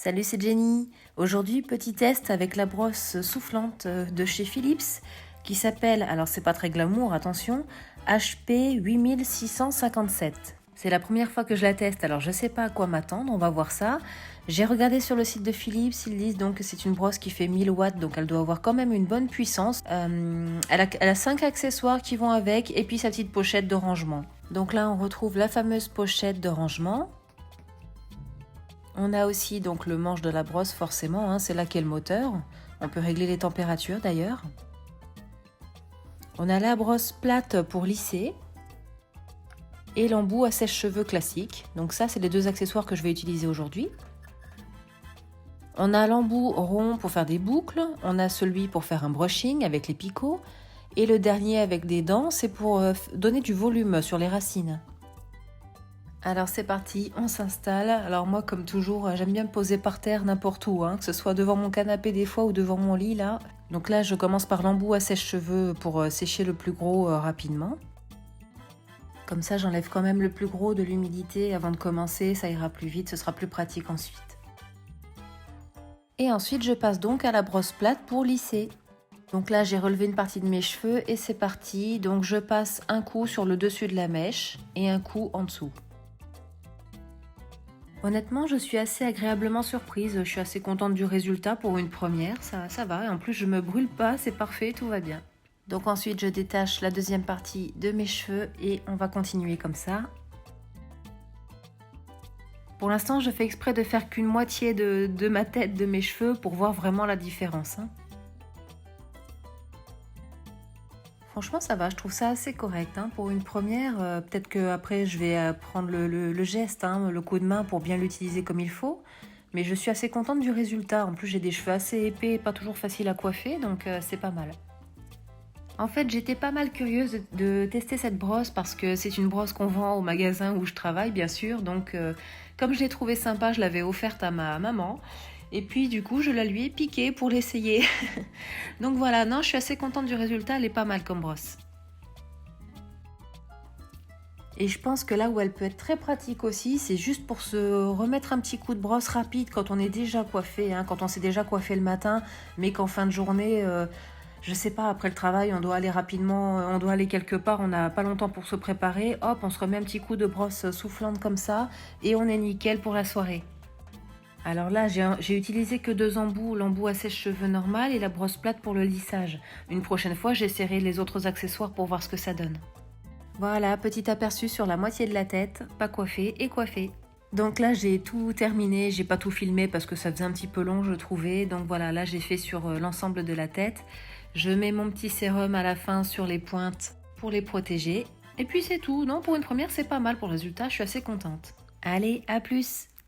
Salut, c'est Jenny. Aujourd'hui, petit test avec la brosse soufflante de chez Philips qui s'appelle, alors c'est pas très glamour, attention, HP 8657. C'est la première fois que je la teste, alors je sais pas à quoi m'attendre, on va voir ça. J'ai regardé sur le site de Philips, ils disent donc que c'est une brosse qui fait 1000 watts, donc elle doit avoir quand même une bonne puissance. Elle a 5 accessoires qui vont avec et puis sa petite pochette de rangement. Donc là, on retrouve la fameuse pochette de rangement. On a aussi donc le manche de la brosse forcément, hein, c'est là qu'est le moteur. On peut régler les températures d'ailleurs. On a la brosse plate pour lisser et l'embout à sèche-cheveux classique. Donc ça, c'est les deux accessoires que je vais utiliser aujourd'hui. On a l'embout rond pour faire des boucles. On a celui pour faire un brushing avec les picots. Et le dernier avec des dents, c'est pour donner du volume sur les racines. Alors c'est parti, on s'installe. Alors moi comme toujours, j'aime bien me poser par terre n'importe où, hein, que ce soit devant mon canapé des fois ou devant mon lit là. Donc là je commence par l'embout à sèche-cheveux pour sécher le plus gros rapidement. Comme ça j'enlève quand même le plus gros de l'humidité avant de commencer, ça ira plus vite, ce sera plus pratique ensuite. Et ensuite je passe donc à la brosse plate pour lisser. Donc là j'ai relevé une partie de mes cheveux et c'est parti. Donc je passe un coup sur le dessus de la mèche et un coup en dessous. Honnêtement, je suis assez agréablement surprise, je suis assez contente du résultat pour une première, ça va, et en plus je me brûle pas, c'est parfait, tout va bien. Donc ensuite je détache la deuxième partie de mes cheveux et on va continuer comme ça. Pour l'instant je fais exprès de faire qu'une moitié de ma tête, de mes cheveux, pour voir vraiment la différence. Franchement ça va, je trouve ça assez correct pour une première. Peut-être qu'après je vais prendre le geste, le coup de main pour bien l'utiliser comme il faut. Mais je suis assez contente du résultat. En plus j'ai des cheveux assez épais et pas toujours faciles à coiffer, donc c'est pas mal. En fait j'étais pas mal curieuse de tester cette brosse parce que c'est une brosse qu'on vend au magasin où je travaille bien sûr. Donc comme je l'ai trouvée sympa, je l'avais offerte à ma maman. Et puis du coup je la lui ai piquée pour l'essayer. Donc voilà, non, je suis assez contente du résultat, elle est pas mal comme brosse. Et je pense que là où elle peut être très pratique aussi, c'est juste pour se remettre un petit coup de brosse rapide quand on est déjà coiffé, quand on s'est déjà coiffé le matin, mais qu'en fin de journée, je sais pas, après le travail, on doit aller rapidement, on doit aller quelque part, on n'a pas longtemps pour se préparer, hop, on se remet un petit coup de brosse soufflante comme ça, et on est nickel pour la soirée. Alors là, j'ai utilisé que 2 embouts, l'embout à sèche-cheveux normal et la brosse plate pour le lissage. Une prochaine fois, j'essaierai les autres accessoires pour voir ce que ça donne. Voilà, petit aperçu sur la moitié de la tête, pas coiffée et coiffée. Donc là, j'ai tout terminé, j'ai pas tout filmé parce que ça faisait un petit peu long, je trouvais. Donc voilà, là j'ai fait sur l'ensemble de la tête. Je mets mon petit sérum à la fin sur les pointes pour les protéger. Et puis c'est tout, non, pour une première, c'est pas mal pour le résultat, je suis assez contente. Allez, à plus!